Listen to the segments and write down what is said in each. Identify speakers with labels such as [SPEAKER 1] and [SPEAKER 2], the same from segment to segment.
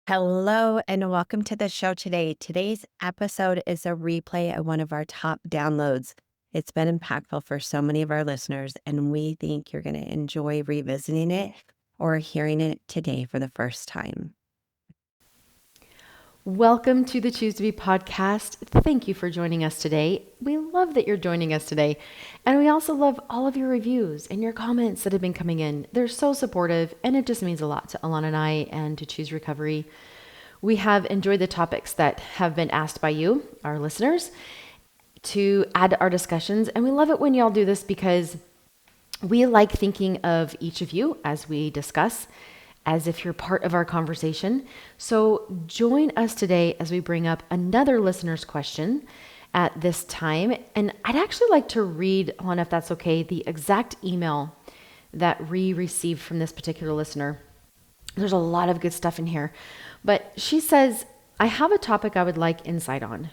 [SPEAKER 1] Hello and welcome to the show today. Today's episode is a replay of one of our top downloads. It's been impactful for so many of our listeners, and we think you're going to enjoy revisiting it or hearing it today for the first time.
[SPEAKER 2] Welcome to the Choose to Be podcast. Thank you for joining us today. We love that you're joining us today. And we also love all of your reviews and your comments that have been coming in. They're so supportive, and it just means a lot to Alanna and I and to Choose Recovery. We have enjoyed the topics that have been asked by you, our listeners, to add to our discussions. And we love it when y'all do this because we like thinking of each of you as we discuss, as if you're part of our conversation. So join us today as we bring up another listener's question at this time. And I'd actually like to read, Alanna, if that's okay, the exact email that we received from this particular listener. There's a lot of good stuff in here. But she says, I have a topic I would like insight on.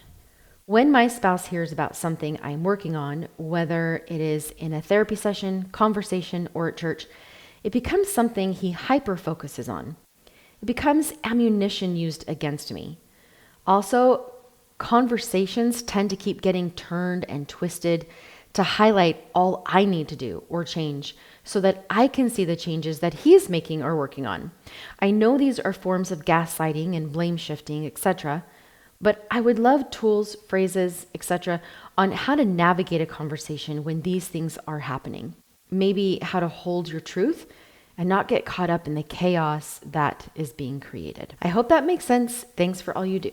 [SPEAKER 2] When my spouse hears about something I'm working on, whether it is in a therapy session, conversation, or at church, it becomes something he hyper-focuses on. It becomes ammunition used against me. Also, conversations tend to keep getting turned and twisted to highlight all I need to do or change so that I can see the changes that he's making or working on. I know these are forms of gaslighting and blame shifting, etc., but I would love tools, phrases, etc., on how to navigate a conversation when these things are happening. Maybe how to hold your truth and not get caught up in the chaos that is being created. I hope that makes sense. Thanks for all you do.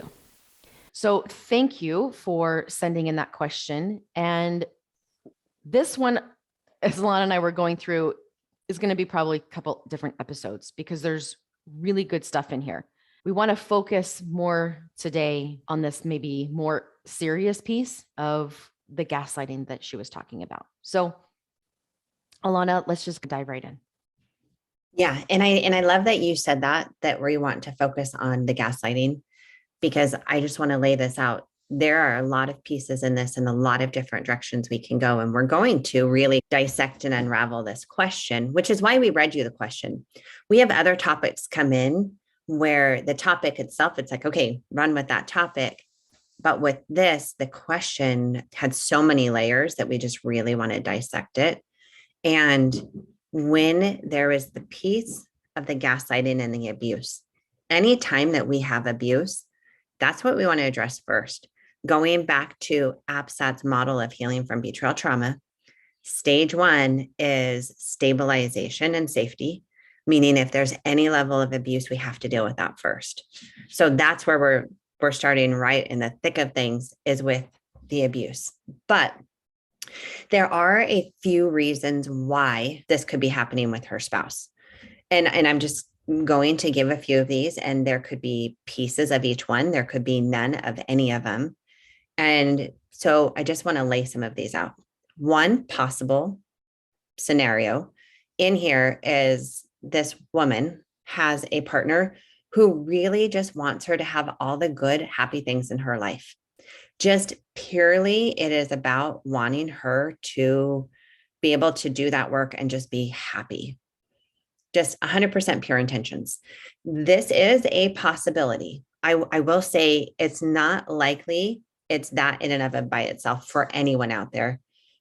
[SPEAKER 2] So thank you for sending in that question. And this one, as Alanna and I were going through, is going to be probably a couple different episodes because there's really good stuff in here. We want to focus more today on this maybe more serious piece of the gaslighting that she was talking about. So Alanna, let's just dive right in.
[SPEAKER 3] Yeah. And I love that you said that we want to focus on the gaslighting, because I just want to lay this out. There are a lot of pieces in this and a lot of different directions we can go. And we're going to really dissect and unravel this question, which is why we read you the question. We have other topics come in where the topic itself, it's like, okay, run with that topic. But with this, the question had so many layers that we just really want to dissect it. And when there is the piece of the gaslighting and the abuse, anytime that we have abuse, that's what we want to address first. Going back to APSAT's model of healing from betrayal trauma, stage 1 is stabilization and safety, meaning if there's any level of abuse, we have to deal with that first. So that's where we're starting right in the thick of things, is with the abuse. But there are a few reasons why this could be happening with her spouse. And I'm just going to give a few of these, and there could be pieces of each one. There could be none of any of them. And so I just want to lay some of these out. One possible scenario in here is this woman has a partner who really just wants her to have all the good, happy things in her life. Just purely, it is about wanting her to be able to do that work and just be happy. Just 100% pure intentions. This is a possibility. I will say it's not likely it's that in and of it by itself for anyone out there,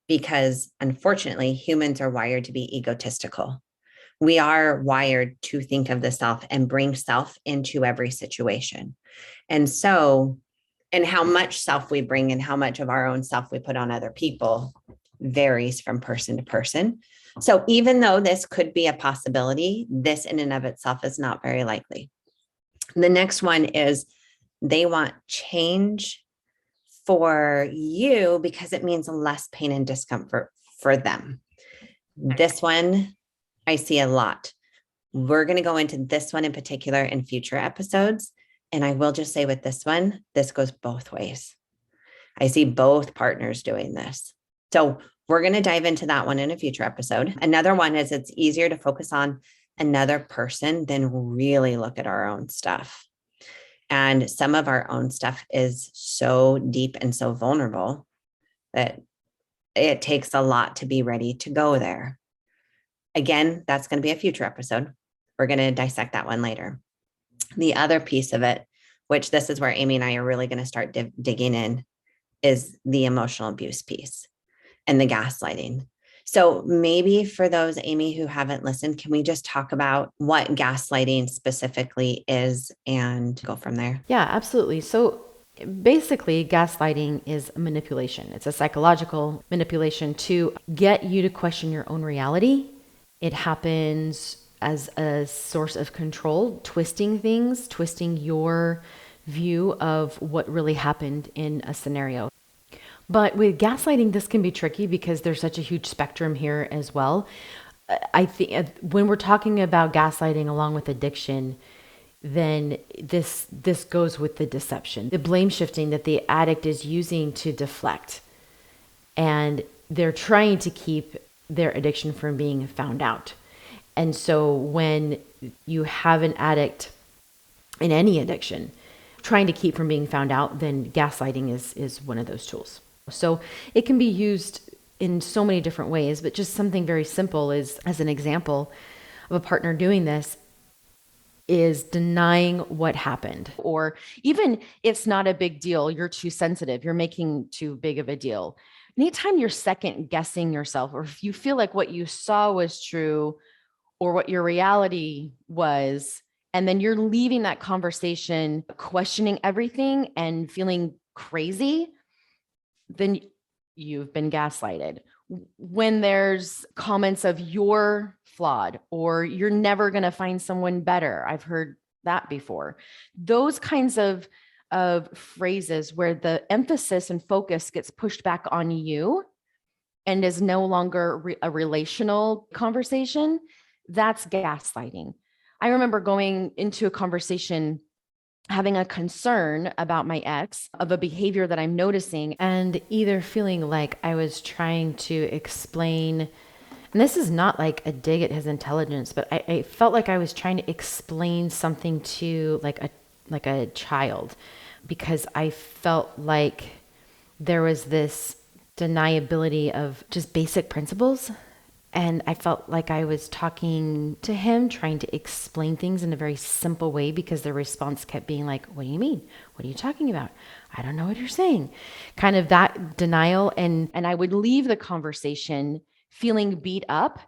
[SPEAKER 3] because unfortunately, humans are wired to be egotistical. We are wired to think of the self and bring self into every situation. And so, and how much self we bring and how much of our own self we put on other people varies from person to person. So even though this could be a possibility, this in and of itself is not very likely. The next one is they want change for you because it means less pain and discomfort for them. This one I see a lot. We're going to go into this one in particular in future episodes. And I will just say with this one, this goes both ways. I see both partners doing this. So we're going to dive into that one in a future episode. Another one is it's easier to focus on another person than really look at our own stuff. And some of our own stuff is so deep and so vulnerable that it takes a lot to be ready to go there. Again, that's going to be a future episode. We're going to dissect that one later. The other piece of it, which this is where Amie and I are really going to start digging in, is the emotional abuse piece and the gaslighting. So maybe for those, Amie, who haven't listened, can we just talk about what gaslighting specifically is and go from there?
[SPEAKER 2] Yeah, absolutely. So basically, gaslighting is manipulation. It's a psychological manipulation to get you to question your own reality. It happens as a source of control, twisting things, twisting your view of what really happened in a scenario. But with gaslighting, this can be tricky because there's such a huge spectrum here as well. I think when we're talking about gaslighting along with addiction, then this goes with the deception, the blame shifting that the addict is using to deflect. And they're trying to keep their addiction from being found out. And so when you have an addict in any addiction trying to keep from being found out, then gaslighting is one of those tools. So it can be used in so many different ways, but just something very simple is, as an example of a partner doing this, is denying what happened. Or even it's not a big deal, you're too sensitive, you're making too big of a deal. Anytime you're second guessing yourself, or if you feel like what you saw was true or what your reality was, and then you're leaving that conversation questioning everything and feeling crazy, then you've been gaslighted. When there's comments of you're flawed or you're never going to find someone better, I've heard that before. Those kinds of phrases where the emphasis and focus gets pushed back on you and is no longer a relational conversation, that's gaslighting. I remember going into a conversation having a concern about my ex, of a behavior that I'm noticing, and either feeling like I was trying to explain, and this is not like a dig at his intelligence, but I felt like I was trying to explain something to like a child, because I felt like there was this deniability of just basic principles. And I felt like I was talking to him, trying to explain things in a very simple way, because the response kept being like, what do you mean? What are you talking about? I don't know what you're saying. Kind of that denial. And I would leave the conversation feeling beat up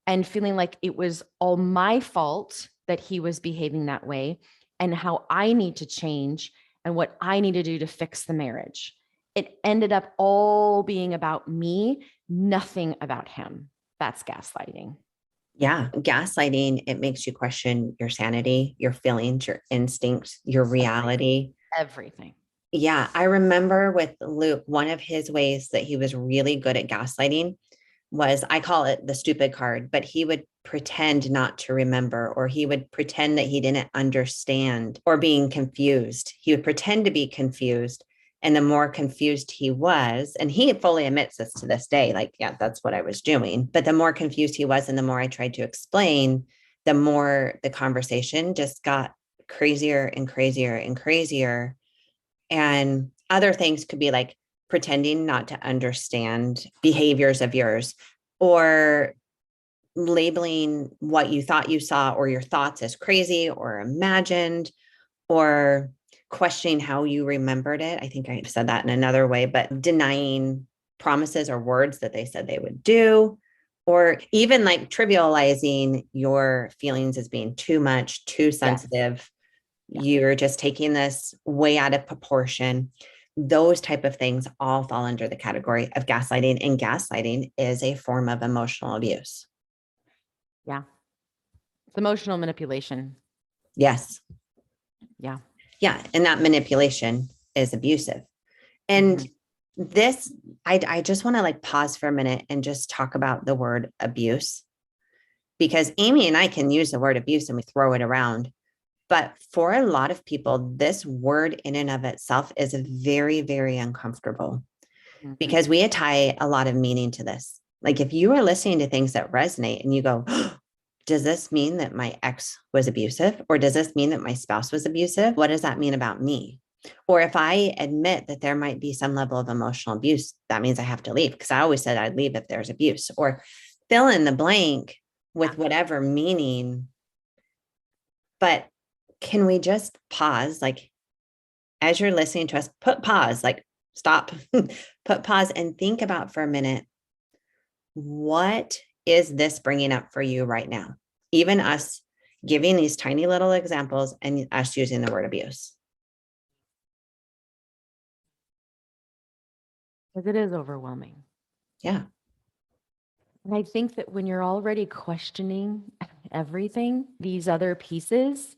[SPEAKER 2] and feeling like it was all my fault that he was behaving that way, and how I need to change and what I need to do to fix the marriage. It ended up all being about me, nothing about him. That's gaslighting.
[SPEAKER 3] Yeah. Gaslighting, it makes you question your sanity, your feelings, your instincts, your reality.
[SPEAKER 2] Everything.
[SPEAKER 3] Yeah. I remember with Luke, one of his ways that he was really good at gaslighting was, I call it the stupid card, but he would pretend not to remember, or he would pretend that he didn't understand, or being confused. He would pretend to be confused. And the more confused he was, and he fully admits this to this day, like, yeah, that's what I was doing. But the more confused he was, and the more I tried to explain, the more the conversation just got crazier and crazier and crazier. And other things could be like pretending not to understand behaviors of yours, or labeling what you thought you saw or your thoughts as crazy or imagined, or questioning how you remembered it. I think I said that in another way, but denying promises or words that they said they would do, or even like trivializing your feelings as being too much, too sensitive.
[SPEAKER 2] Yeah.
[SPEAKER 3] You're just taking this way out of proportion. Those type of things all fall under the category of gaslighting, and gaslighting is a form of emotional abuse.
[SPEAKER 2] Yeah. It's emotional manipulation.
[SPEAKER 3] Yes.
[SPEAKER 2] Yeah.
[SPEAKER 3] Yeah. And that manipulation is abusive. And this, I just want to like pause for a minute and just talk about the word abuse, because Amie and I can use the word abuse and we throw it around. But for a lot of people, this word in and of itself is very, very uncomfortable, because we tie a lot of meaning to this. Like if you are listening to things that resonate and you go, oh, does this mean that my ex was abusive? Or does this mean that my spouse was abusive? What does that mean about me? Or if I admit that there might be some level of emotional abuse, that means I have to leave, because I always said I'd leave if there's abuse, or fill in the blank with whatever meaning. But can we just pause? Like, as you're listening to us, put pause, like stop, put pause and think about for a minute, what is this bringing up for you right now? Even us giving these tiny little examples and us using the word abuse.
[SPEAKER 2] Because it is overwhelming.
[SPEAKER 3] Yeah.
[SPEAKER 2] And I think that when you're already questioning everything, these other pieces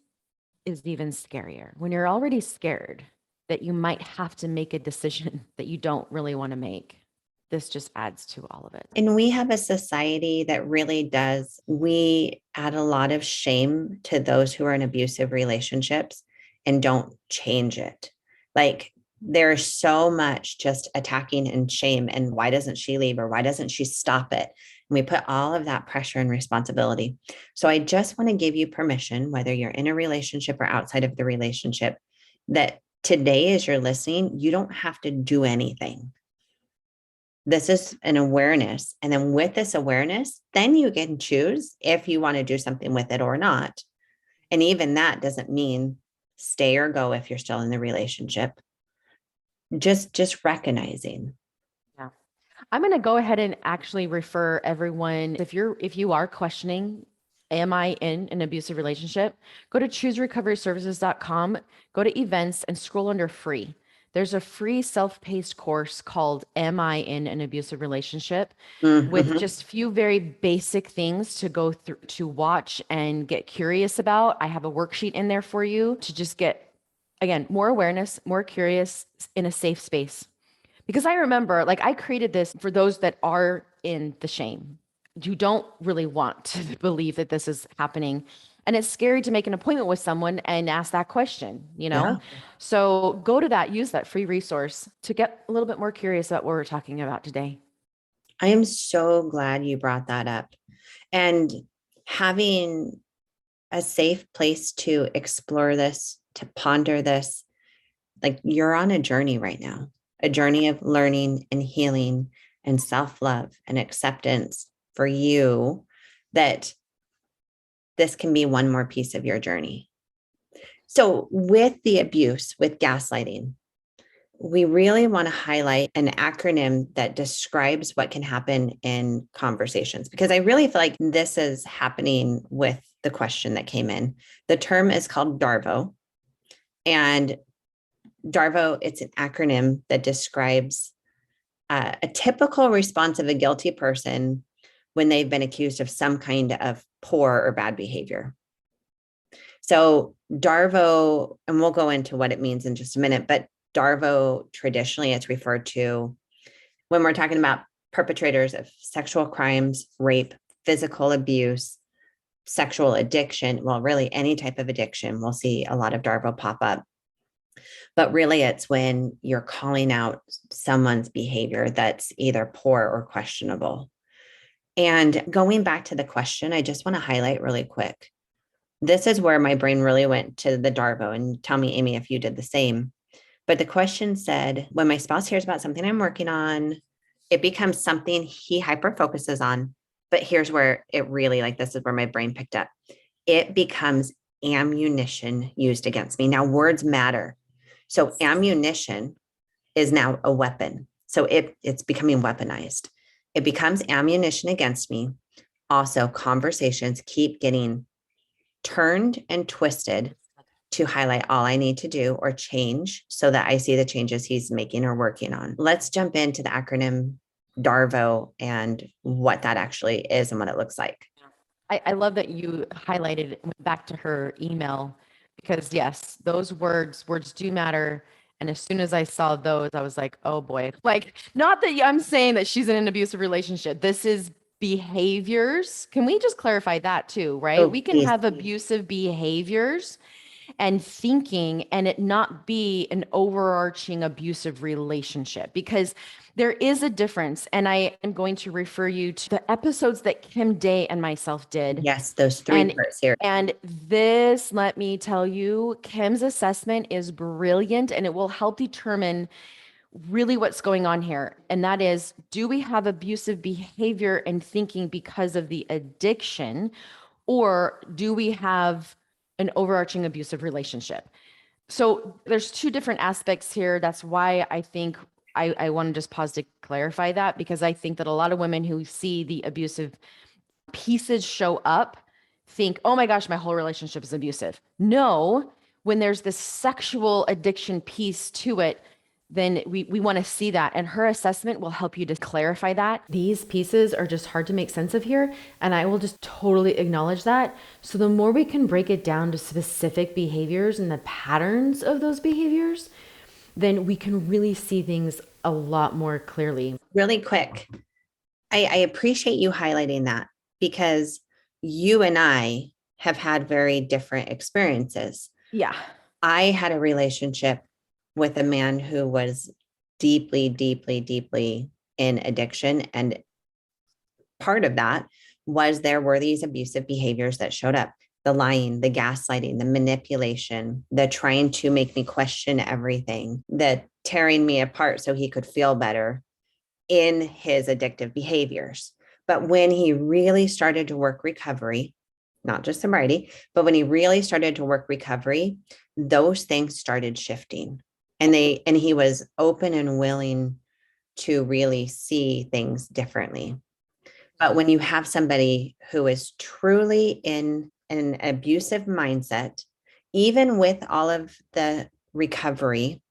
[SPEAKER 2] is even scarier. When you're already scared that you might have to make a decision that you don't really want to make, this just adds to all of it.
[SPEAKER 3] And we have a society that really does, we add a lot of shame to those who are in abusive relationships and don't change it. Like, there's so much just attacking and shame. And why doesn't she leave, or why doesn't she stop it? And we put all of that pressure and responsibility. So I just want to give you permission, whether you're in a relationship or outside of the relationship, that today, as you're listening, you don't have to do anything. This is an awareness. And then with this awareness, then you can choose if you want to do something with it or not. And even that doesn't mean stay or go if you're still in the relationship. Just recognizing.
[SPEAKER 2] Yeah. I'm going to go ahead and actually refer everyone, if you are questioning, am I in an abusive relationship? Go to chooserecoveryservices.com, go to events and scroll under free. There's a free self-paced course called Am I in an Abusive Relationship, with just a few very basic things to go through, to watch and get curious about. I have a worksheet in there for you to just get, again, more awareness, more curious in a safe space. Because I remember, like, I created this for those that are in the shame. You don't really want to believe that this is happening. And it's scary to make an appointment with someone and ask that question, you know?
[SPEAKER 3] Yeah.
[SPEAKER 2] So go to that, use that free resource to get a little bit more curious about what we're talking about today.
[SPEAKER 3] I am so glad you brought that up. And having a safe place to explore this, to ponder this, like, you're on a journey right now, a journey of learning and healing and self-love and acceptance for you, that this can be one more piece of your journey. So with the abuse, with gaslighting, we really want to highlight an acronym that describes what can happen in conversations, because I really feel like this is happening with the question that came in. The term is called DARVO. And DARVO, it's an acronym that describes a typical response of a guilty person when they've been accused of some kind of poor or bad behavior. So DARVO, and we'll go into what it means in just a minute, but DARVO, traditionally, it's referred to when we're talking about perpetrators of sexual crimes, rape, physical abuse, sexual addiction. Well, really any type of addiction, we'll see a lot of DARVO pop up. But really, it's when you're calling out someone's behavior that's either poor or questionable. And going back to the question, I just want to highlight really quick. This is where my brain really went to the DARVO, and tell me, Amie, if you did the same. But the question said, when my spouse hears about something I'm working on, it becomes something he hyper focuses on. But here's where it really, like, this is where my brain picked up. It becomes ammunition used against me. Now, words matter. So ammunition is now a weapon. So it's becoming weaponized. It becomes ammunition against me. Also, conversations keep getting turned and twisted to highlight all I need to do or change so that I see the changes he's making or working on. Let's jump into the acronym DARVO and what that actually is and what it looks like.
[SPEAKER 2] I love that you highlighted, went back to her email, because yes, those words do matter. And as soon as I saw those, I was like, oh boy, like, not that I'm saying that she's in an abusive relationship. This is behaviors. Can we just clarify that too, right?
[SPEAKER 3] Oh,
[SPEAKER 2] We can
[SPEAKER 3] please.
[SPEAKER 2] have abusive behaviors and thinking and it not be an overarching abusive relationship, because there is a difference. And I am going to refer you to the episodes that Kim Day and myself did.
[SPEAKER 3] Yes, those three
[SPEAKER 2] And
[SPEAKER 3] parts here.
[SPEAKER 2] and this, let me tell you, Kim's assessment is brilliant and it will help determine really what's going on here. And that is, do we have abusive behavior and thinking because of the addiction, or do we have an overarching abusive relationship. So there's two different aspects here. That's why I think I want to just pause to clarify that, because I think that a lot of women who see the abusive pieces show up think, oh my gosh, my whole relationship is abusive. No, when there's this sexual addiction piece to it, then we want to see that. And her assessment will help you to clarify that. These pieces are just hard to make sense of here. And I will just totally acknowledge that. So the more we can break it down to specific behaviors and the patterns of those behaviors, then we can really see things a lot more clearly.
[SPEAKER 3] Really quick, I appreciate you highlighting that, because you and I have had very different experiences.
[SPEAKER 2] Yeah.
[SPEAKER 3] I had a relationship with a man who was deeply, deeply, deeply in addiction. And part of that was there were these abusive behaviors that showed up: the lying, the gaslighting, the manipulation, the trying to make me question everything, the tearing me apart so he could feel better in his addictive behaviors. But when he really started to work recovery, not just sobriety, but when he really started to work recovery, those things started shifting. And he was open and willing to really see things differently. But when you have somebody who is truly in an abusive mindset, even with all of the recovery,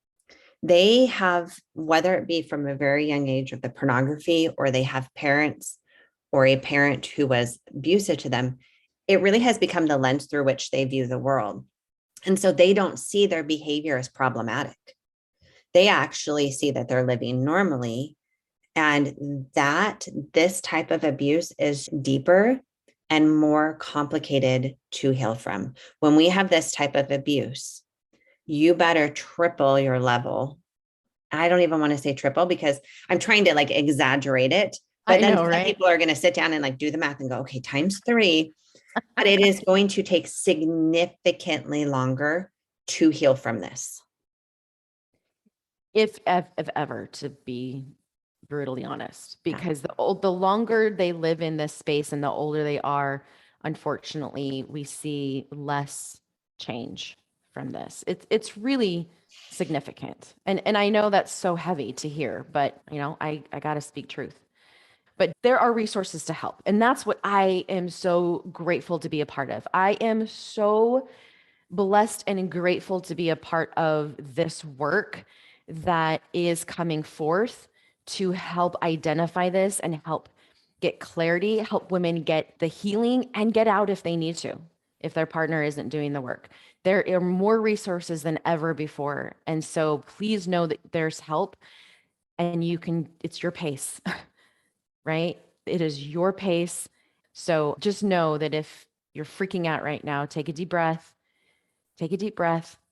[SPEAKER 3] they have, whether it be from a very young age of the pornography, or they have parents or a parent who was abusive to them, it really has become the lens through which they view the world. And so they don't see their behavior as problematic. They actually see that they're living normally, and that this type of abuse is deeper and more complicated to heal from. When we have this type of abuse, you better triple your level. I don't even want to say triple, because I'm trying to like exaggerate it. But then some people are going to sit down and like do the math and go, okay, times 3. But it is going to take significantly longer to heal from this.
[SPEAKER 2] If ever, to be brutally honest, because the longer they live in this space and the older they are, unfortunately, we see less change from this. It's really significant. And I know that's so heavy to hear, but I got to speak truth. But there are resources to help. And that's what I am so grateful to be a part of. I am so blessed and grateful to be a part of this work that is coming forth to help identify this and help get clarity, help women get the healing and get out if they need to, if their partner isn't doing the work. There are more resources than ever before. And so please know that there's help, and it's your pace, right? It is your pace. So just know that if you're freaking out right now, take a deep breath,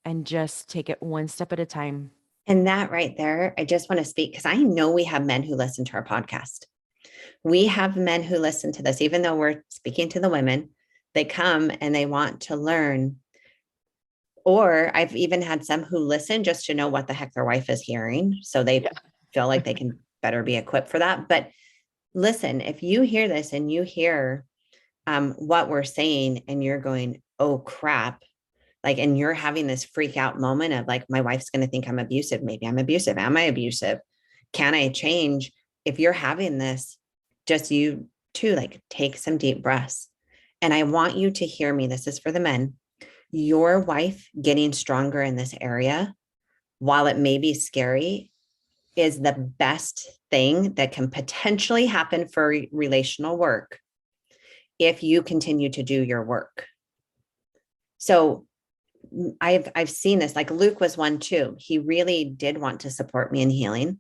[SPEAKER 2] and just take it one step at a time.
[SPEAKER 3] And that right there, I just want to speak, because I know we have men who listen to our podcast. We have men who listen to this, even though we're speaking to the women, they come and they want to learn. Or I've even had some who listen just to know what the heck their wife is hearing. So they feel like they can better be equipped for that. But listen, if you hear this and you hear what we're saying and you're going, oh crap, like, and you're having this freak out moment of like, my wife's going to think I'm abusive. Maybe I'm abusive. Am I abusive? Can I change? If you're having this, just you too, like take some deep breaths. And I want you to hear me. This is for the men. Your wife getting stronger in this area, while it may be scary, is the best thing that can potentially happen for relational work if you continue to do your work. So I've seen this, like Luke was one too. He really did want to support me in healing.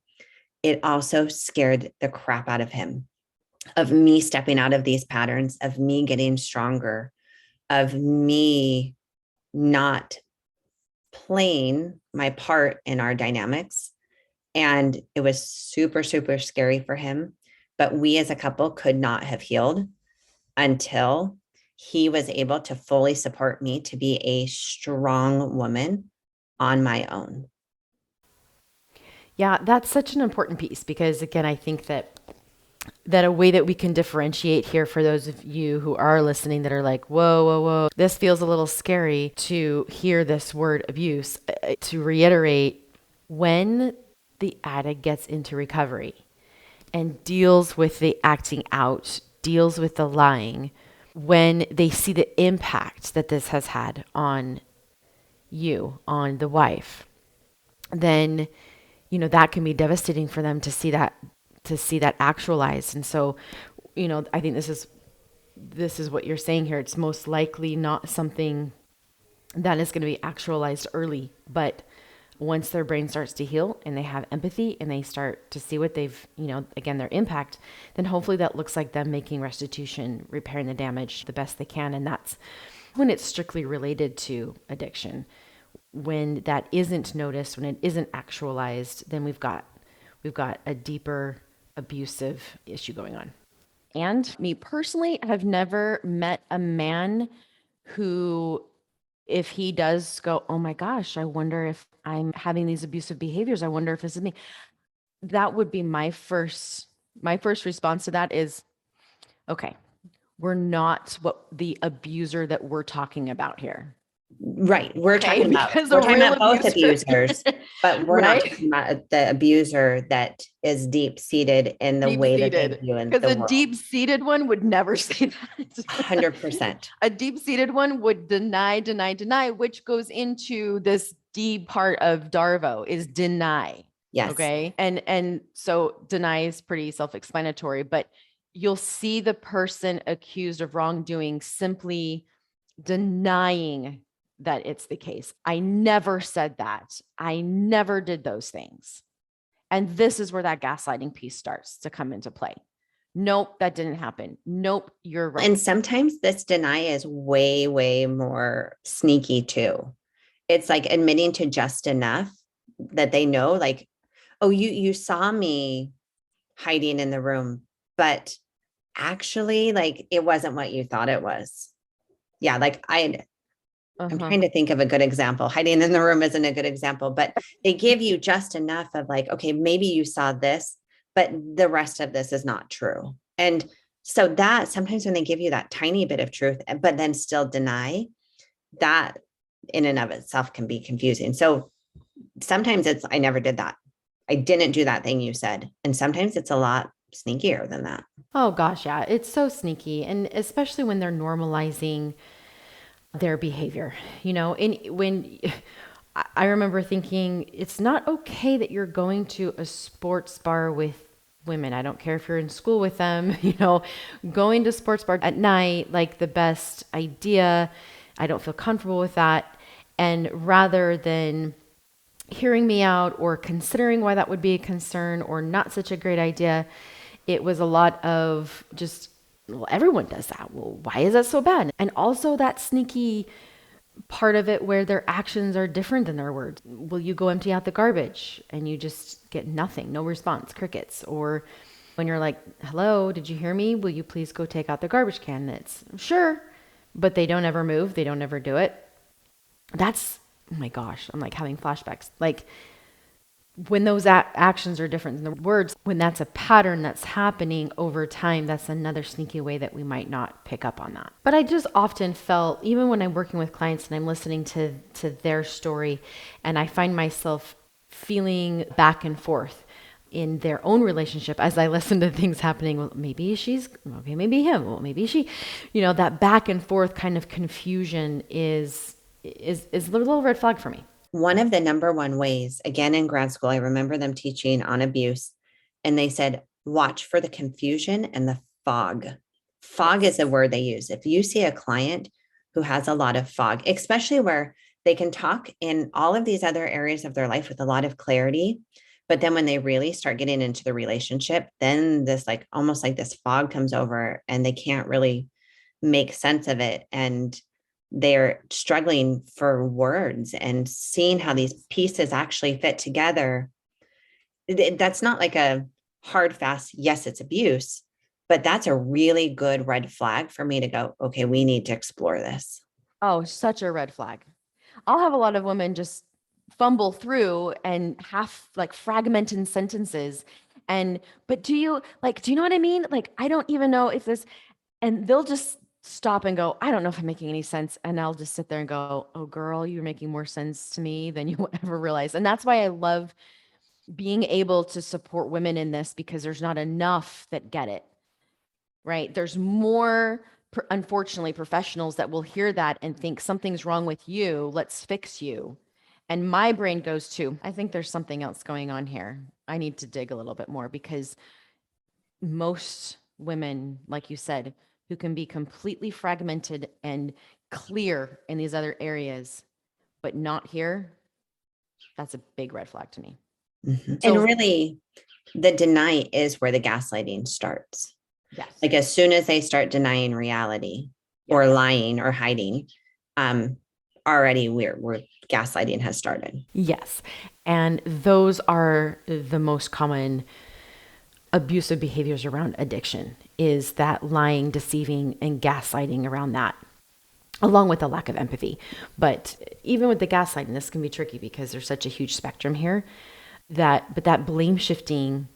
[SPEAKER 3] It also scared the crap out of him, of me stepping out of these patterns, of me getting stronger, of me not playing my part in our dynamics. And it was super, super scary for him. But we as a couple could not have healed until he was able to fully support me to be a strong woman on my own.
[SPEAKER 2] Yeah, that's such an important piece, because again, I think that that a way that we can differentiate here for those of you who are listening that are like, whoa, whoa, whoa, this feels a little scary to hear this word abuse. To reiterate, when the addict gets into recovery and deals with the acting out, deals with the lying, when they see the impact that this has had on you, on the wife, then that can be devastating for them to see that actualized. And so, I think this is what you're saying here. It's most likely not something that is going to be actualized early, but once their brain starts to heal and they have empathy and they start to see what they've, again, their impact, then hopefully that looks like them making restitution, repairing the damage the best they can. And that's when it's strictly related to addiction. When that isn't noticed, when it isn't actualized, then we've got a deeper abusive issue going on. And me personally, have never met a man who, if he does go, oh my gosh, I wonder if I'm having these abusive behaviors. I wonder if this is me. That would be my first response to that is, okay, we're not what the abuser that we're talking about here.
[SPEAKER 3] Right. We're
[SPEAKER 2] Okay,
[SPEAKER 3] talking about
[SPEAKER 2] because
[SPEAKER 3] we're
[SPEAKER 2] a
[SPEAKER 3] talking
[SPEAKER 2] real
[SPEAKER 3] about both
[SPEAKER 2] abuser-
[SPEAKER 3] abusers, but we're not
[SPEAKER 2] Right?
[SPEAKER 3] talking about the abuser that is deep seated in the way that they
[SPEAKER 2] Deep-seated.
[SPEAKER 3] view in
[SPEAKER 2] Because
[SPEAKER 3] the
[SPEAKER 2] a
[SPEAKER 3] world.
[SPEAKER 2] deep-seated one would never say that.
[SPEAKER 3] 100%.
[SPEAKER 2] A deep-seated one would deny, which goes into this D part of DARVO is deny.
[SPEAKER 3] Yes.
[SPEAKER 2] Okay. And so deny is pretty self-explanatory, but you'll see the person accused of wrongdoing simply denying that it's the case. I never said that. I never did those things. And this is where that gaslighting piece starts to come into play. Nope, that didn't happen. Nope, you're right.
[SPEAKER 3] And sometimes this deny is way, way more sneaky too. It's like admitting to just enough that they know, like, oh, you saw me hiding in the room, but actually, like, it wasn't what you thought it was. Yeah, like I'm trying to think of a good example. Hiding in the room isn't a good example, but they give you just enough of like, okay, maybe you saw this, but the rest of this is not true. And so that sometimes when they give you that tiny bit of truth, but then still deny, that in and of itself can be confusing. So sometimes it's, I never did that. I didn't do that thing you said. And sometimes it's a lot sneakier than that.
[SPEAKER 2] Oh gosh, yeah. It's so sneaky. And especially when they're normalizing their behavior, and when I remember thinking it's not okay that you're going to a sports bar with women. I don't care if you're in school with them, going to sports bar at night, like the best idea. I don't feel comfortable with that. And rather than hearing me out or considering why that would be a concern or not such a great idea, it was a lot of just, well, everyone does that. Well, why is that so bad? And also that sneaky part of it where their actions are different than their words. Will you go empty out the garbage and you just get nothing, no response, crickets? Or when you're like, hello, did you hear me? Will you please go take out the garbage can? And it's sure, but they don't ever move. They don't ever do it. That's, oh my gosh, I'm like having flashbacks. Like when those actions are different than the words, when that's a pattern that's happening over time, that's another sneaky way that we might not pick up on that. But I just often felt, even when I'm working with clients and I'm listening to their story, and I find myself feeling back and forth in their own relationship as I listen to things happening. Well, maybe she's okay, maybe him, well, maybe she, that back and forth kind of confusion is a little red flag for me.
[SPEAKER 3] One of the number one ways, again, in grad school, I remember them teaching on abuse, and they said, watch for the confusion and the fog. Fog is a word they use. If you see a client who has a lot of fog, especially where they can talk in all of these other areas of their life with a lot of clarity, but then when they really start getting into the relationship, then this like almost like this fog comes over and they can't really make sense of it. And they're struggling for words and seeing how these pieces actually fit together. That's not like a hard, fast, yes, it's abuse, but that's a really good red flag for me to go, okay, we need to explore this.
[SPEAKER 2] Oh, such a red flag. I'll have a lot of women just fumble through and half like fragmented sentences. But do you know what I mean? Like, I don't even know if this, and they'll just stop and go, I don't know if I'm making any sense. And I'll just sit there and go, oh, girl, you're making more sense to me than you will ever realize. And that's why I love being able to support women in this, because there's not enough that get it, right? There's more, unfortunately, professionals that will hear that and think something's wrong with you. Let's fix you. And my brain goes to, I think there's something else going on here. I need to dig a little bit more, because most women, like you said, who can be completely fragmented and clear in these other areas, but not here, that's a big red flag to me.
[SPEAKER 3] Mm-hmm.
[SPEAKER 2] So,
[SPEAKER 3] and really, the deny is where the gaslighting starts.
[SPEAKER 2] yes.
[SPEAKER 3] Like as soon as they start denying reality or lying or hiding, already we're gaslighting has started.
[SPEAKER 2] Yes. And those are the most common abusive behaviors around addiction, is that lying, deceiving, and gaslighting around that, along with a lack of empathy. But even with the gaslighting, this can be tricky because there's such a huge spectrum here. But that blame shifting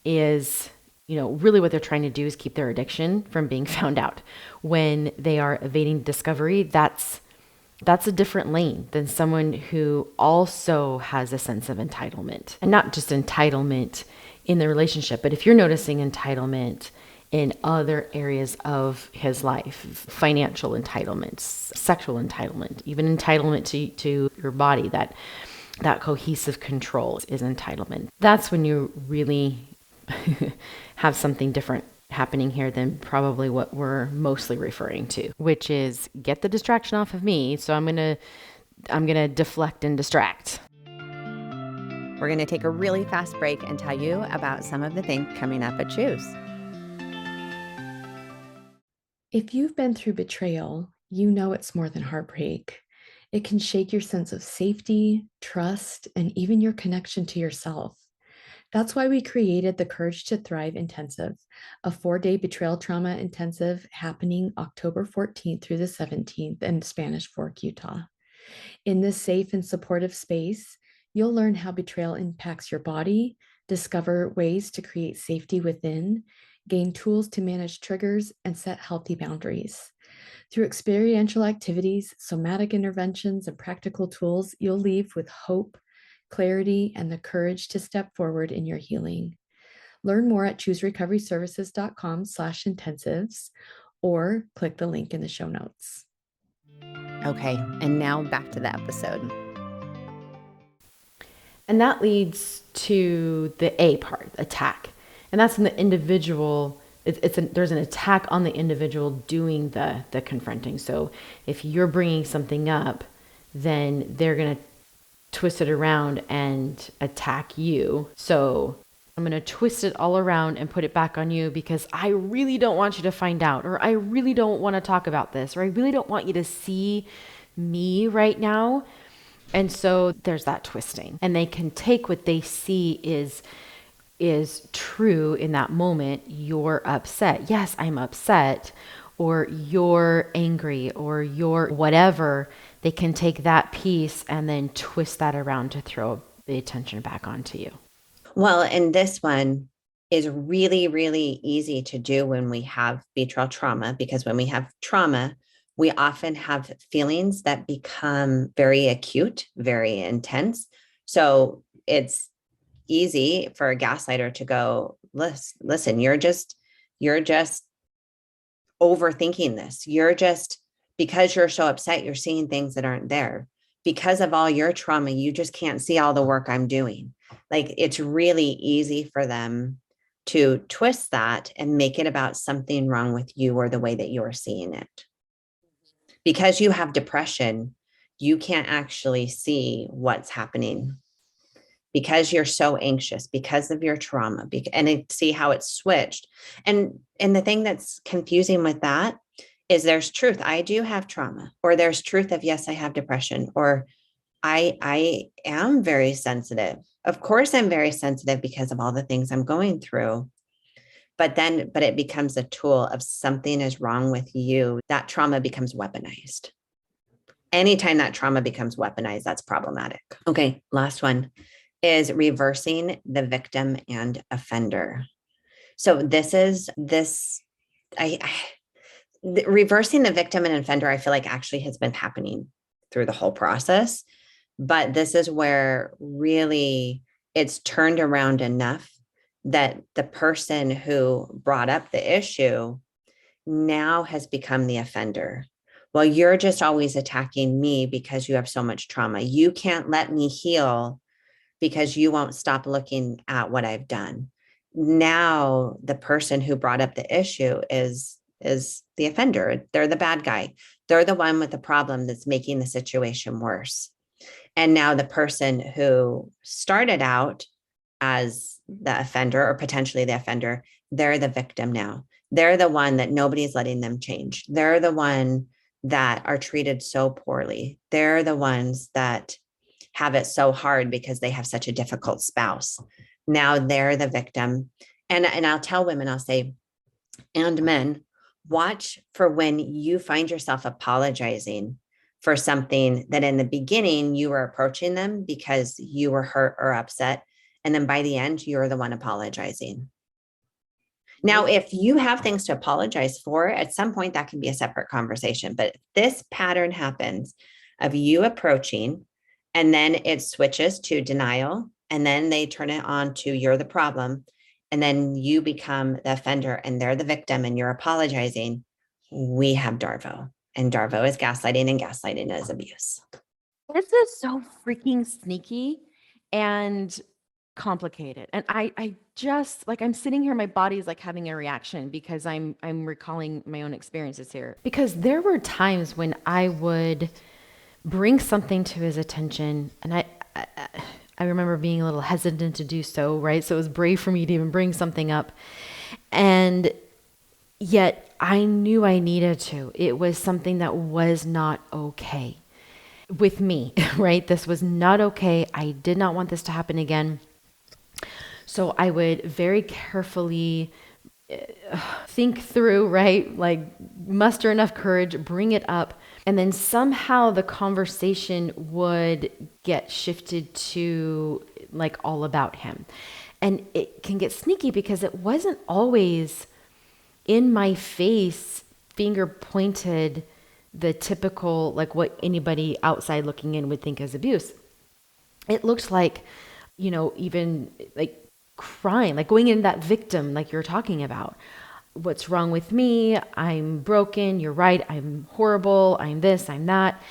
[SPEAKER 2] is, really what they're trying to do is keep their addiction from being found out. When they are evading discovery, that's a different lane than someone who also has a sense of entitlement, and not just entitlement in the relationship, but if you're noticing entitlement in other areas of his life, financial entitlements, sexual entitlement, even entitlement to your body, that cohesive control is entitlement. That's when you really have something different happening here than probably what we're mostly referring to, which is get the distraction off of me. So I'm going to deflect and distract.
[SPEAKER 1] We're going to take a really fast break and tell you about some of the things coming up at Choose.
[SPEAKER 4] If you've been through betrayal, you know it's more than heartbreak. It can shake your sense of safety, trust, and even your connection to yourself. That's why we created the Courage to Thrive Intensive, a 4-day betrayal trauma intensive happening October 14th through the 17th in Spanish Fork, Utah. In this safe and supportive space, you'll learn how betrayal impacts your body, discover ways to create safety within, gain tools to manage triggers, and set healthy boundaries. Through experiential activities, somatic interventions, and practical tools, you'll leave with hope, clarity, and the courage to step forward in your healing. Learn more at chooserecoveryservices.com/intensives or click the link in the show notes.
[SPEAKER 1] Okay, and now back to the episode.
[SPEAKER 2] And that leads to the A part, attack. And that's in the individual. There's an attack on the individual doing the confronting. So if you're bringing something up, then they're going to twist it around and attack you. So I'm going to twist it all around and put it back on you because I really don't want you to find out, or I really don't want to talk about this, or I really don't want you to see me right now. And so there's that twisting, and they can take what they see is true in that moment. You're upset. Yes, I'm upset. Or you're angry, or you're whatever. They can take that piece and then twist that around to throw the attention back onto you.
[SPEAKER 3] Well, and this one is really, really easy to do when we have betrayal trauma, because when we have trauma, we often have feelings that become very acute, very intense. So it's easy for a gaslighter to go, listen, you're just overthinking this. Because you're so upset, you're seeing things that aren't there. Because of all your trauma, you just can't see all the work I'm doing. Like, it's really easy for them to twist that and make it about something wrong with you or the way that you're seeing it. Because you have depression, you can't actually see what's happening because you're so anxious because of your trauma, and see how it's switched. And the thing that's confusing with that is there's truth. I do have trauma, or there's truth of, yes, I have depression, or I am very sensitive. Of course, I'm very sensitive because of all the things I'm going through. But it becomes a tool of something is wrong with you. That trauma becomes weaponized. Anytime that trauma becomes weaponized, that's problematic. Okay, last one. is reversing the victim and offender. So reversing the victim and offender, I feel like actually has been happening through the whole process. But this is where really it's turned around enough that the person who brought up the issue now has become the offender. Well, you're just always attacking me because you have so much trauma. You can't let me heal because you won't stop looking at what I've done. Now the person who brought up the issue is the offender. They're the bad guy. They're the one with the problem that's making the situation worse. And now the person who started out as the offender or potentially the offender, they're the victim now. They're the one that nobody's letting them change. They're the one that are treated so poorly. They're the ones that have it so hard because they have such a difficult spouse. Now they're the victim. And I'll tell women, I'll say, and men, watch for when you find yourself apologizing for something that in the beginning you were approaching them because you were hurt or upset. And then by the end, you're the one apologizing. Now, if you have things to apologize for, at some point that can be a separate conversation. But if this pattern happens of you approaching, and then it switches to denial, and then they turn it on to you're the problem, and then you become the offender and they're the victim and you're apologizing, we have DARVO. And DARVO is gaslighting and gaslighting is abuse.
[SPEAKER 2] This is so freaking sneaky and complicated. And I just like, I'm sitting here, my body is like having a reaction because I'm recalling my own experiences here. Because there were times when I would bring something to his attention, and I remember being a little hesitant to do so, right? So it was brave for me to even bring something up. And yet I knew I needed to. It was something that was not okay with me, right? This was not okay. I did not want this to happen again. So I would very carefully think through, right? Like muster enough courage, bring it up. And then somehow the conversation would get shifted to like all about him. And it can get sneaky because it wasn't always in my face, finger pointed, the typical, like what anybody outside looking in would think as abuse. It looked like, even like crying, like going in that victim, like you're talking about. What's wrong with me? I'm broken. You're right. I'm horrible. I'm this, I'm that.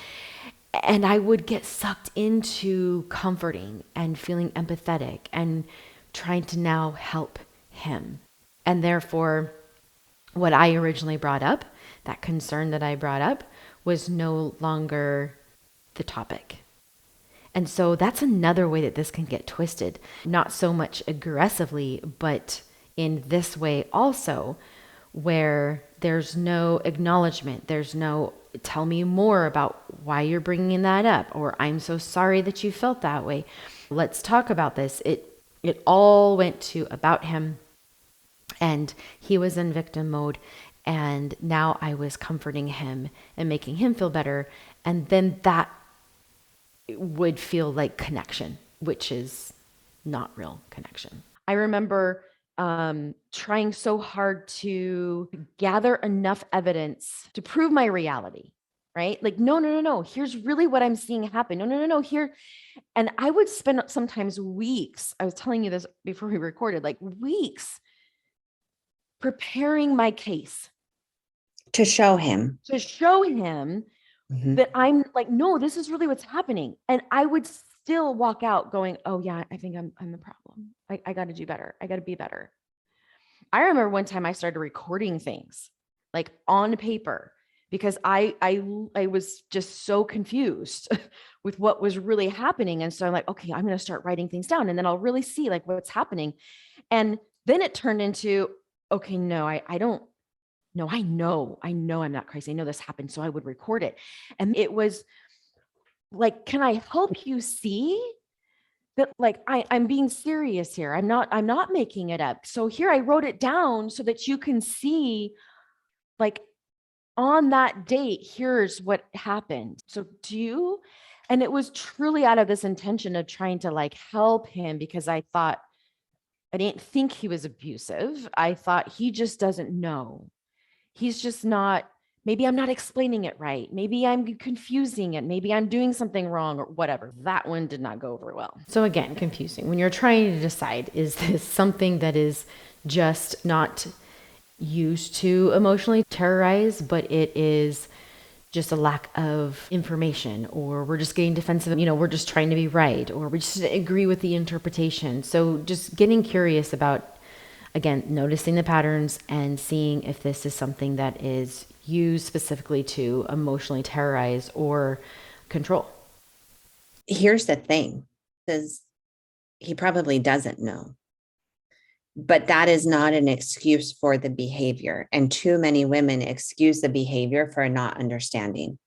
[SPEAKER 2] And I would get sucked into comforting and feeling empathetic and trying to now help him. And therefore, what I originally brought up, that concern that I brought up, was no longer the topic. And so that's another way that this can get twisted. Not so much aggressively, but in this way also, where there's no acknowledgement, there's no tell me more about why you're bringing that up, or I'm so sorry that you felt that way. Let's talk about this. It all went to about him, and he was in victim mode, and now I was comforting him and making him feel better, and then that would feel like connection, which is not real connection. I remember trying so hard to gather enough evidence to prove my reality, right? Like, no. Here's really what I'm seeing happen. No. Here. And I would spend sometimes weeks, I was telling you this before we recorded, like weeks preparing my case.
[SPEAKER 3] To show him.
[SPEAKER 2] That I'm like, no, this is really what's happening. And I would still walk out going, oh yeah, I think I'm the problem. I got to do better. I got to be better. I remember one time I started recording things like on paper because I was just so confused with what was really happening. And so I'm like, okay, I'm going to start writing things down and then I'll really see like what's happening. And then it turned into, okay, no, I don't. No, I know I'm not crazy. I know this happened. So I would record it. And it was like, can I help you see that like I'm being serious here? I'm not making it up. So here I wrote it down so that you can see like on that date, here's what happened. So do you? And it was truly out of this intention of trying to like help him, because I didn't think he was abusive. I thought he just doesn't know. He's just not, maybe I'm not explaining it right. Maybe I'm confusing it. Maybe I'm doing something wrong or whatever. That one did not go over well. So again, confusing. When you're trying to decide, is this something that is just not used to emotionally terrorize, but it is just a lack of information, or we're just getting defensive, we're just trying to be right, or we just agree with the interpretation. So just getting curious about, again, noticing the patterns and seeing if this is something that is used specifically to emotionally terrorize or control.
[SPEAKER 3] Here's the thing, because he probably doesn't know. But that is not an excuse for the behavior. And too many women excuse the behavior for not understanding.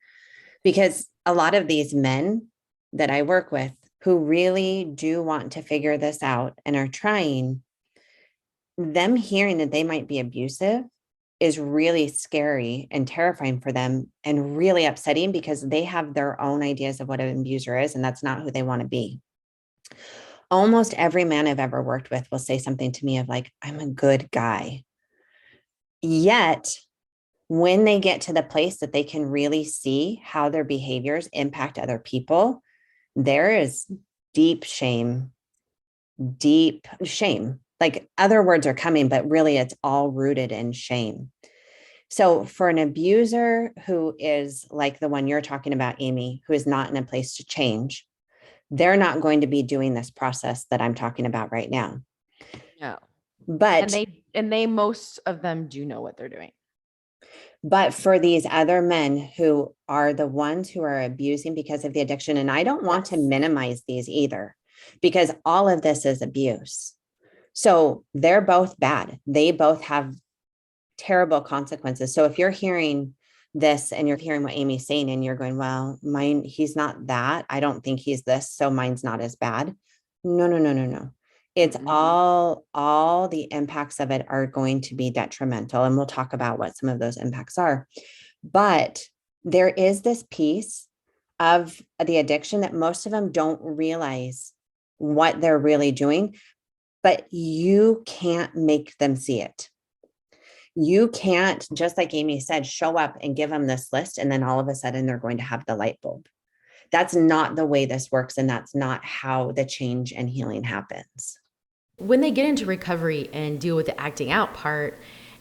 [SPEAKER 3] Because a lot of these men that I work with who really do want to figure this out and are trying, them hearing that they might be abusive is really scary and terrifying for them, and really upsetting, because they have their own ideas of what an abuser is, and that's not who they want to be. Almost every man I've ever worked with will say something to me of like, I'm a good guy. Yet, when they get to the place that they can really see how their behaviors impact other people, there is deep shame. Like, other words are coming, but really it's all rooted in shame. So for an abuser who is like the one you're talking about, Amie, who is not in a place to change, they're not going to be doing this process that I'm talking about right now.
[SPEAKER 2] No.
[SPEAKER 3] But
[SPEAKER 2] and they most of them do know what they're doing.
[SPEAKER 3] But for these other men who are the ones who are abusing because of the addiction, and I don't want to minimize these either, because all of this is abuse. So they're both bad. They both have terrible consequences. So if you're hearing this and you're hearing what Amie's saying and you're going, well, he's not that. I don't think he's this, so mine's not as bad. No. It's all the impacts of it are going to be detrimental. And we'll talk about what some of those impacts are. But there is this piece of the addiction that most of them don't realize what they're really doing, but you can't make them see it. You can't, just like Amie said, show up and give them this list, and then all of a sudden they're going to have the light bulb. That's not the way this works, and that's not how the change and healing happens.
[SPEAKER 2] When they get into recovery and deal with the acting out part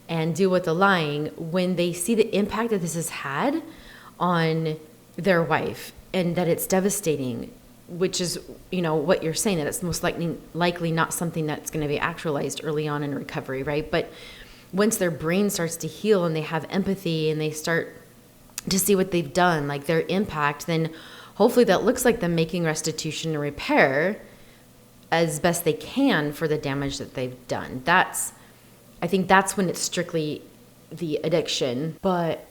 [SPEAKER 2] and deal with the lying, when they see the impact that this has had on their wife and that it's devastating, which is, what you're saying, that it's most likely not something that's going to be actualized early on in recovery, right? But once their brain starts to heal and they have empathy and they start to see what they've done, like their impact, then hopefully that looks like them making restitution and repair as best they can for the damage that they've done. I think that's when it's strictly the addiction. But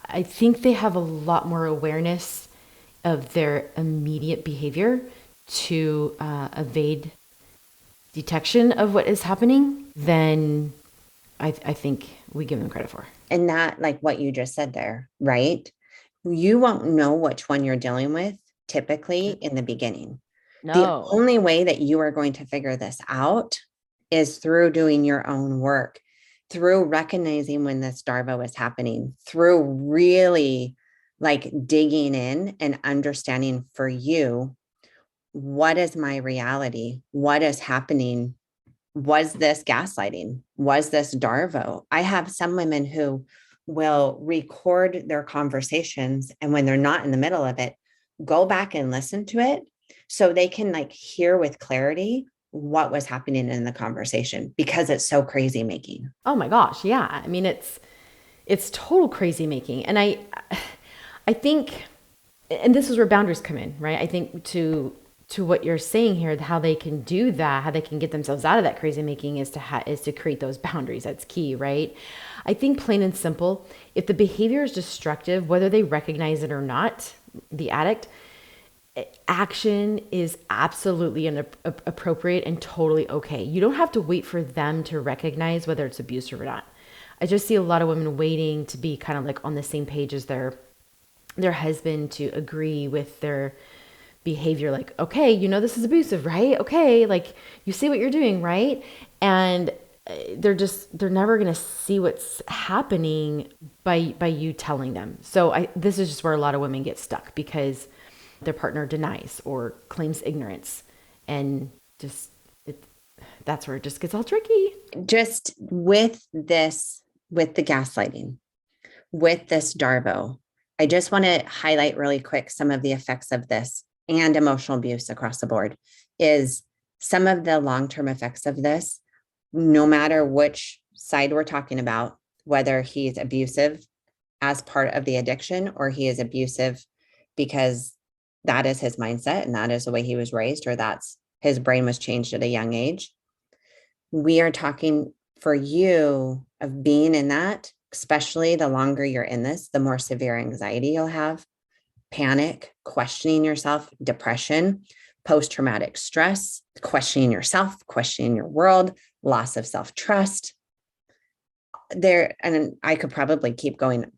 [SPEAKER 2] I think they have a lot more awareness of their immediate behavior to evade detection of what is happening than I think we give them credit for.
[SPEAKER 3] And that, like what you just said there, right? You won't know which one you're dealing with typically in the beginning.
[SPEAKER 2] No.
[SPEAKER 3] The only way that you are going to figure this out is through doing your own work, through recognizing when this DARVO is happening, through really like digging in and understanding for you, what is my reality? What is happening? Was this gaslighting? Was this DARVO? I have some women who will record their conversations, and when they're not in the middle of it, go back and listen to it so they can like hear with clarity what was happening in the conversation, because it's so crazy making.
[SPEAKER 2] Oh my gosh. Yeah. I mean, it's total crazy making. And I think, and this is where boundaries come in, right? I think to what you're saying here, how they can do that, how they can get themselves out of that crazy making is to create those boundaries. That's key, right? I think plain and simple, if the behavior is destructive, whether they recognize it or not, the addict, action is absolutely appropriate and totally okay. You don't have to wait for them to recognize whether it's abusive or not. I just see a lot of women waiting to be kind of like on the same page as their husband, to agree with their behavior, like, okay, this is abusive, right? Okay, like, you see what you're doing, right? And they're never going to see what's happening by you telling them. So this is just where a lot of women get stuck, because their partner denies or claims ignorance, and that's where it just gets all tricky.
[SPEAKER 3] Just with the gaslighting, with this DARVO, I just want to highlight really quick some of the effects of this and emotional abuse across the board. Is some of the long-term effects of this, no matter which side we're talking about, whether he's abusive as part of the addiction or he is abusive because that is his mindset and that is the way he was raised, or that's his brain was changed at a young age. We are talking for you of being in that, especially the longer you're in this, the more severe anxiety you'll have, panic, questioning yourself, depression, post-traumatic stress, questioning yourself, questioning your world, loss of self-trust. And I could probably keep going,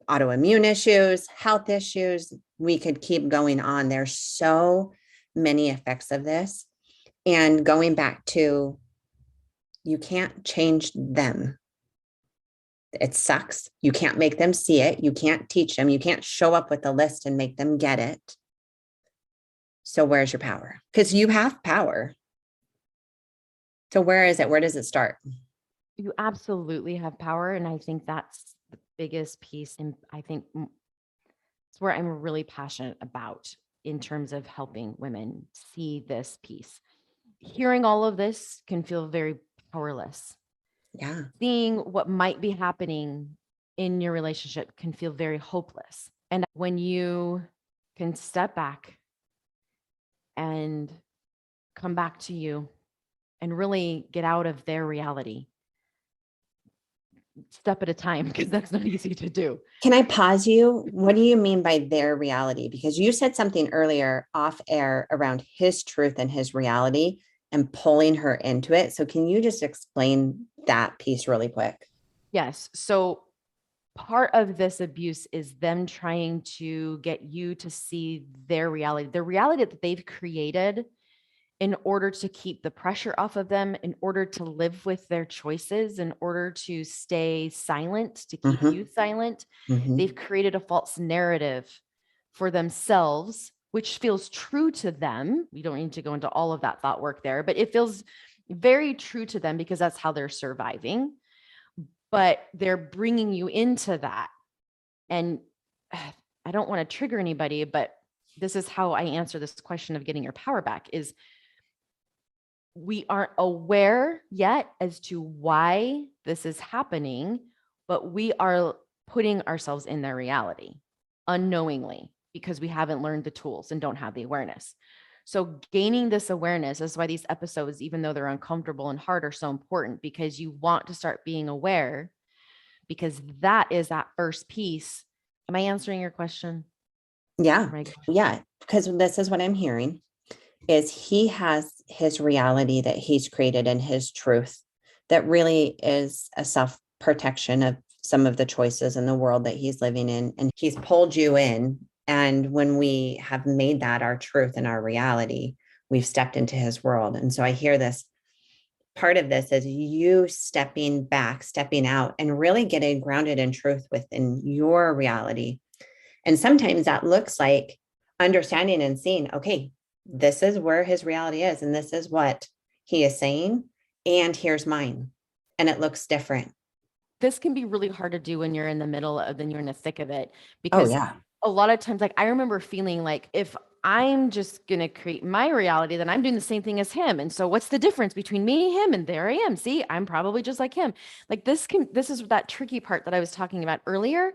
[SPEAKER 3] autoimmune issues, health issues. We could keep going on. There's so many effects of this. And going back to, you can't change them. It sucks. You can't make them see it. You can't teach them. You can't show up with a list and make them get it. So where's your power? Because you have power. So where is it? Where does it start?
[SPEAKER 2] You absolutely have power. And I think that's the biggest piece. And I think it's where I'm really passionate about in terms of helping women see this piece. Hearing all of this can feel very powerless.
[SPEAKER 3] Yeah.
[SPEAKER 2] Seeing what might be happening in your relationship can feel very hopeless. And when you can step back and come back to you and really get out of their reality, step at a time, because that's not easy to do.
[SPEAKER 3] Can I pause you? What do you mean by their reality? Because you said something earlier off air around his truth and his reality and pulling her into it. So can you just explain that piece really quick?
[SPEAKER 2] Yes. So part of this abuse is them trying to get you to see their reality, the reality that they've created in order to keep the pressure off of them, in order to live with their choices, in order to stay silent, to keep you silent. They've created a false narrative for themselves, which feels true to them. We don't need to go into all of that thought work there, but it feels very true to them because that's how they're surviving. But they're bringing you into that. And I don't want to trigger anybody, but this is how I answer this question of getting your power back is we aren't aware yet as to why this is happening, but we are putting ourselves in their reality unknowingly because we haven't learned the tools and don't have the awareness. So gaining this awareness is why these episodes, even though they're uncomfortable and hard, are so important, because you want to start being aware, because that is that first piece. Am I answering your question?
[SPEAKER 3] Yeah. Yeah. Because this is what I'm hearing is he has his reality that he's created and his truth that really is a self-protection of some of the choices in the world that he's living in. And he's pulled you in. And when we have made that our truth and our reality, we've stepped into his world. And so I hear this part of this is you stepping back, stepping out, and really getting grounded in truth within your reality. And sometimes that looks like understanding and seeing, okay, this is where his reality is, and this is what he is saying, and here's mine. And it looks different.
[SPEAKER 2] This can be really hard to do when you're in the middle of, then you're in the thick of it, because a lot of times, like, I remember feeling like if I'm just going to create my reality, then I'm doing the same thing as him. And so what's the difference between me and him? And there I am. See, I'm probably just like him. Like this is that tricky part that I was talking about earlier,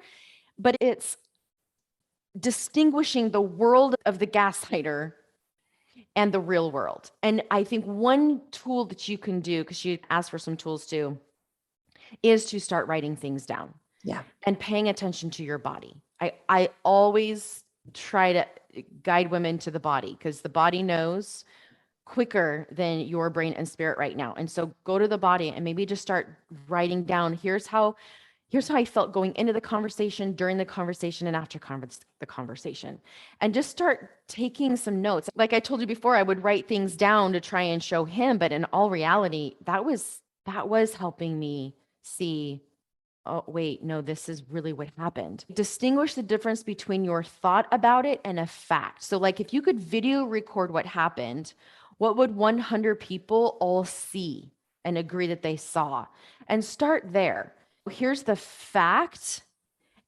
[SPEAKER 2] but it's distinguishing the world of the gaslighter and the real world. And I think one tool that you can do, because you asked for some tools too, is to start writing things down.
[SPEAKER 3] Yeah.
[SPEAKER 2] And paying attention to your body. I always try to guide women to the body, because the body knows quicker than your brain and spirit right now. And so go to the body and maybe just start writing down, here's here's how I felt going into the conversation, during the conversation, and after the conversation. And just start taking some notes. Like I told you before, I would write things down to try and show him, but in all reality, that was helping me see, oh, wait, no, this is really what happened. Distinguish the difference between your thought about it and a fact. So like if you could video record what happened, what would 100 people all see and agree that they saw? And start there. Here's the fact.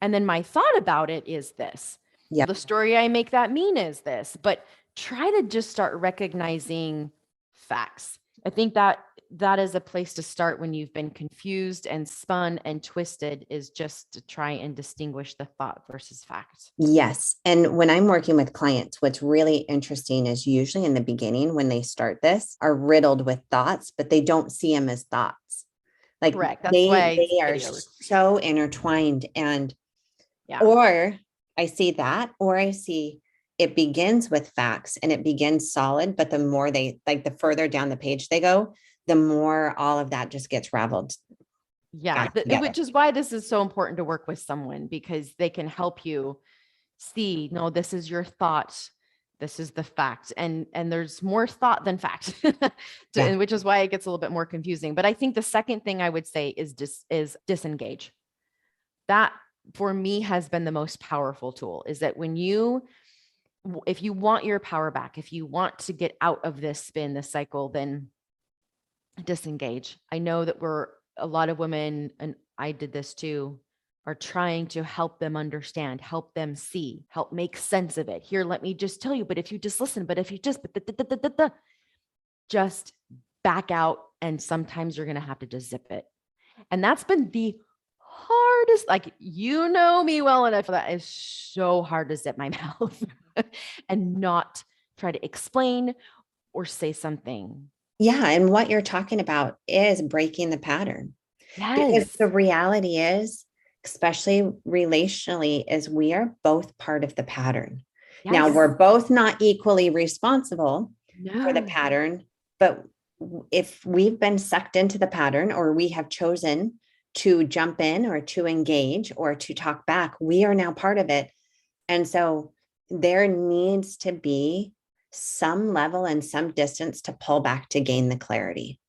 [SPEAKER 2] And then my thought about it is this.
[SPEAKER 3] Yeah.
[SPEAKER 2] The story I make that mean is this, but try to just start recognizing facts. I think that is a place to start when you've been confused and spun and twisted, is just to try and distinguish the thought versus fact.
[SPEAKER 3] Yes. And when I'm working with clients, what's really interesting is usually in the beginning, when they start this, are riddled with thoughts, but they don't see them as thoughts. Like
[SPEAKER 2] Correct. That's
[SPEAKER 3] they
[SPEAKER 2] why
[SPEAKER 3] are so intertwined. And
[SPEAKER 2] yeah.
[SPEAKER 3] or I see that, or I see it begins with facts and it begins solid, but the more they, like, the further down the page they go, the more all of that just gets raveled.
[SPEAKER 2] Yeah, which is why this is so important to work with someone, because they can help you see, no, this is your thought, this is the fact, and there's more thought than fact,
[SPEAKER 3] Yeah.
[SPEAKER 2] which is why it gets a little bit more confusing. But I think the second thing I would say is disengage. That for me has been the most powerful tool, is that if you want your power back, if you want to get out of this spin, this cycle, then disengage. I know that a lot of women, and I did this too, are trying to help them understand, help them see, help make sense of it. Here, let me just tell you, but if you just listen, but if you just back out, and sometimes you're going to have to just zip it. And that's been the hardest, like, you know me well enough, that is so hard to zip my mouth and not try to explain or say something.
[SPEAKER 3] Yeah. And what you're talking about is breaking the pattern. Because
[SPEAKER 2] Yes.
[SPEAKER 3] the reality is, especially relationally, is we are both part of the pattern. Now,
[SPEAKER 2] Yes.
[SPEAKER 3] we're both not equally responsible for the
[SPEAKER 2] No.
[SPEAKER 3] pattern, but if we've been sucked into the pattern, or we have chosen to jump in or to engage or to talk back, we are now part of it. And so there needs to be some level and some distance to pull back to gain the clarity.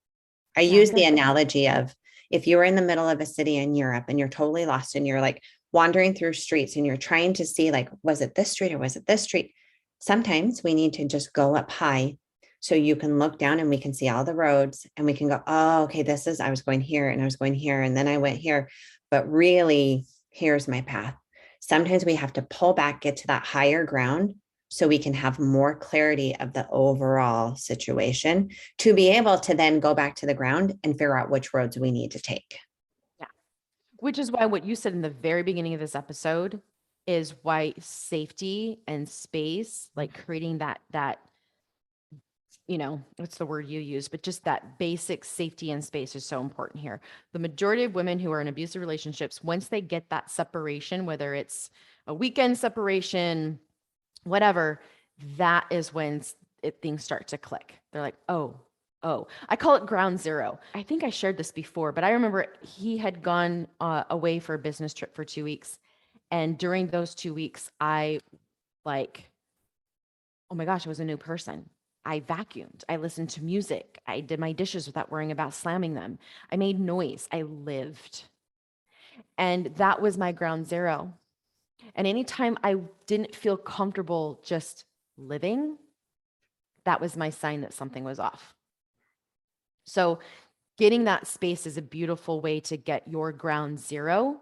[SPEAKER 3] I use the analogy of, if you're in the middle of a city in Europe and you're totally lost and you're like wandering through streets and you're trying to see, like, was it this street or was it this street? Sometimes we need to just go up high so you can look down and we can see all the roads and we can go, oh, okay, I was going here and I was going here and then I went here, but really here's my path. Sometimes we have to pull back, get to that higher ground so we can have more clarity of the overall situation, to be able to then go back to the ground and figure out which roads we need to take.
[SPEAKER 2] Yeah. Which is why what you said in the very beginning of this episode is why safety and space, like creating that, what's the word you use, but just that basic safety and space is so important here. The majority of women who are in abusive relationships, once they get that separation, whether it's a weekend separation, whatever, that is when things start to click. They're like, oh, I call it ground zero. I think I shared this before, but I remember he had gone away for a business trip for 2 weeks. And during those 2 weeks, I oh my gosh, I was a new person. I vacuumed. I listened to music. I did my dishes without worrying about slamming them. I made noise. I lived. And that was my ground zero. And anytime I didn't feel comfortable just living, that was my sign that something was off. So getting that space is a beautiful way to get your ground zero,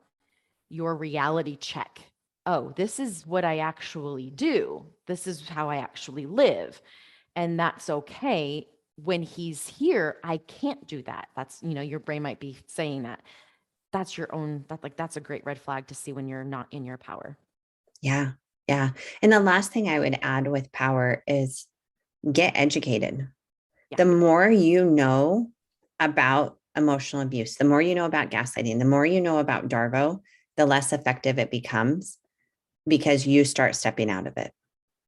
[SPEAKER 2] your reality check. Oh, this is what I actually do. This is how I actually live. And that's okay. When he's here, I can't do that. That's, your brain might be saying that. That's your own, that's a great red flag to see when you're not in your power.
[SPEAKER 3] Yeah. Yeah. And the last thing I would add with power is get educated.
[SPEAKER 2] Yeah.
[SPEAKER 3] The more you know about emotional abuse, the more you know about gaslighting, the more you know about DARVO, the less effective it becomes, because you start stepping out of it.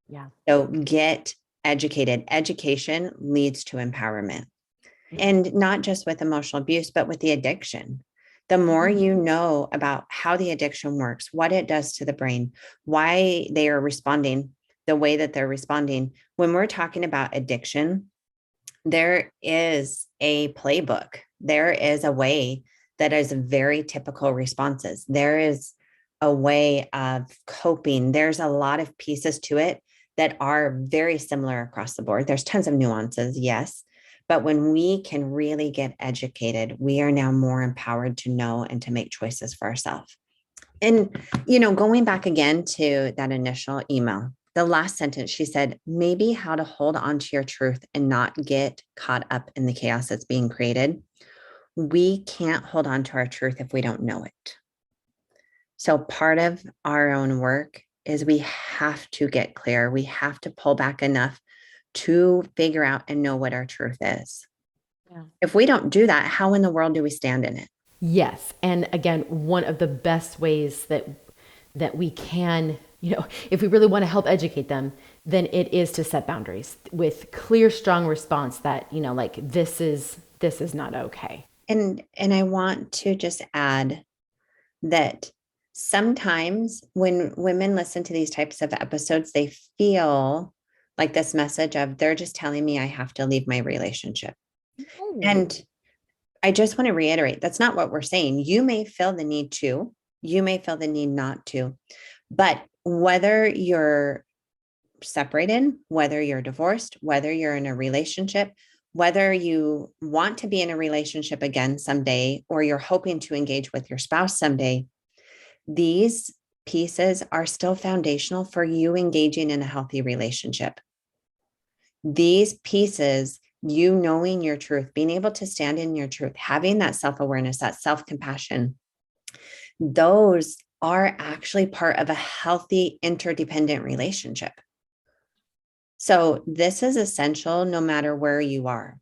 [SPEAKER 2] Yeah.
[SPEAKER 3] So get educated. Education leads to empowerment. And not just with emotional abuse, but with the addiction. The more you know about how the addiction works, what it does to the brain, why they are responding the way that they're responding. When we're talking about addiction, there is a playbook. There is a way that is very typical responses. There is a way of coping. There's a lot of pieces to it that are very similar across the board. There's tons of nuances, yes. But when we can really get educated, we are now more empowered to know and to make choices for ourselves. And, going back again to that initial email, the last sentence, she said, maybe how to hold on to your truth and not get caught up in the chaos that's being created. We can't hold on to our truth if we don't know it. So part of our own work is we have to get clear. We have to pull back enough to figure out and know what our truth is. Yeah. If we don't do that, how in the world do we stand in it?
[SPEAKER 2] Yes. And again, one of the best ways that we can, if we really want to help educate them, then it is to set boundaries with clear, strong response that, like this is not okay.
[SPEAKER 3] And I want to just add that sometimes when women listen to these types of episodes, they feel like this message of they're just telling me I have to leave my relationship. Oh. And I just want to reiterate, that's not what we're saying. You may feel the need to, you may feel the need not to, but whether you're separated, whether you're divorced, whether you're in a relationship, whether you want to be in a relationship again someday, or you're hoping to engage with your spouse someday, these pieces are still foundational for you engaging in a healthy relationship. These pieces, you knowing your truth, being able to stand in your truth, having that self-awareness, that self-compassion, those are actually part of a healthy interdependent relationship. So this is essential no matter where you are.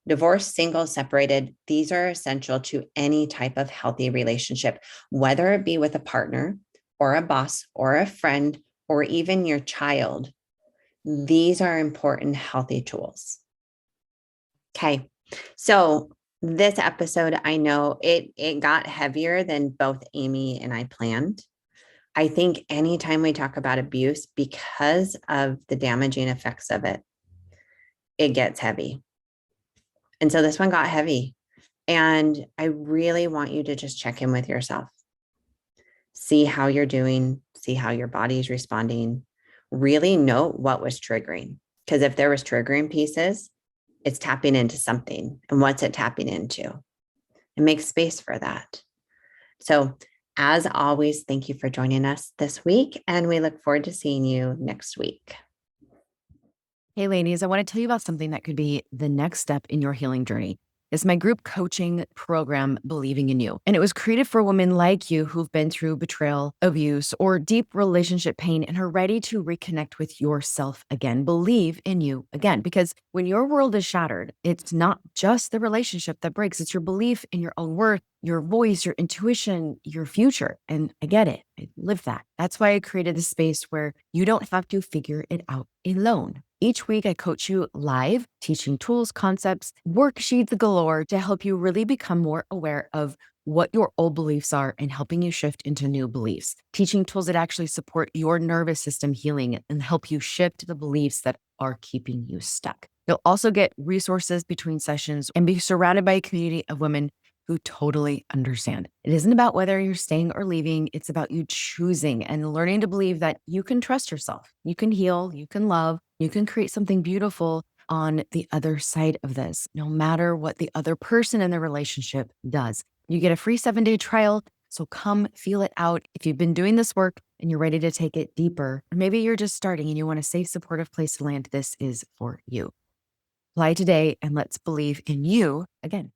[SPEAKER 3] Divorced, single, separated, these are essential to any type of healthy relationship, whether it be with a partner or a boss or a friend or even your child. These are important, healthy tools. Okay. So this episode, I know it got heavier than both Amie and I planned. I think anytime we talk about abuse, because of the damaging effects of it, it gets heavy. And so this one got heavy. And I really want you to just check in with yourself. See how you're doing, see how your body's responding. Really note what was triggering. Because if there was triggering pieces, it's tapping into something. And what's it tapping into? And make space for that. So as always, thank you for joining us this week. And we look forward to seeing you next week.
[SPEAKER 1] Hey, ladies, I want to tell you about something that could be the next step in your healing journey. It's my group coaching program, Believing in You. And it was created for women like you who've been through betrayal, abuse, or deep relationship pain and are ready to reconnect with yourself again. Believe in you again. Because when your world is shattered, it's not just the relationship that breaks, it's your belief in your own worth, your voice, your intuition, your future. And I get it. I live that. That's why I created this space where you don't have to figure it out alone. Each week, I coach you live, teaching tools, concepts, worksheets galore to help you really become more aware of what your old beliefs are and helping you shift into new beliefs. Teaching tools that actually support your nervous system healing and help you shift the beliefs that are keeping you stuck. You'll also get resources between sessions and be surrounded by a community of women who totally understand. It isn't about whether you're staying or leaving. It's about you choosing and learning to believe that you can trust yourself. You can heal, you can love, you can create something beautiful on the other side of this, no matter what the other person in the relationship does. You get a free 7-day trial. So come feel it out. If you've been doing this work and you're ready to take it deeper, or maybe you're just starting and you want a safe, supportive place to land, this is for you. Apply today and let's believe in you again.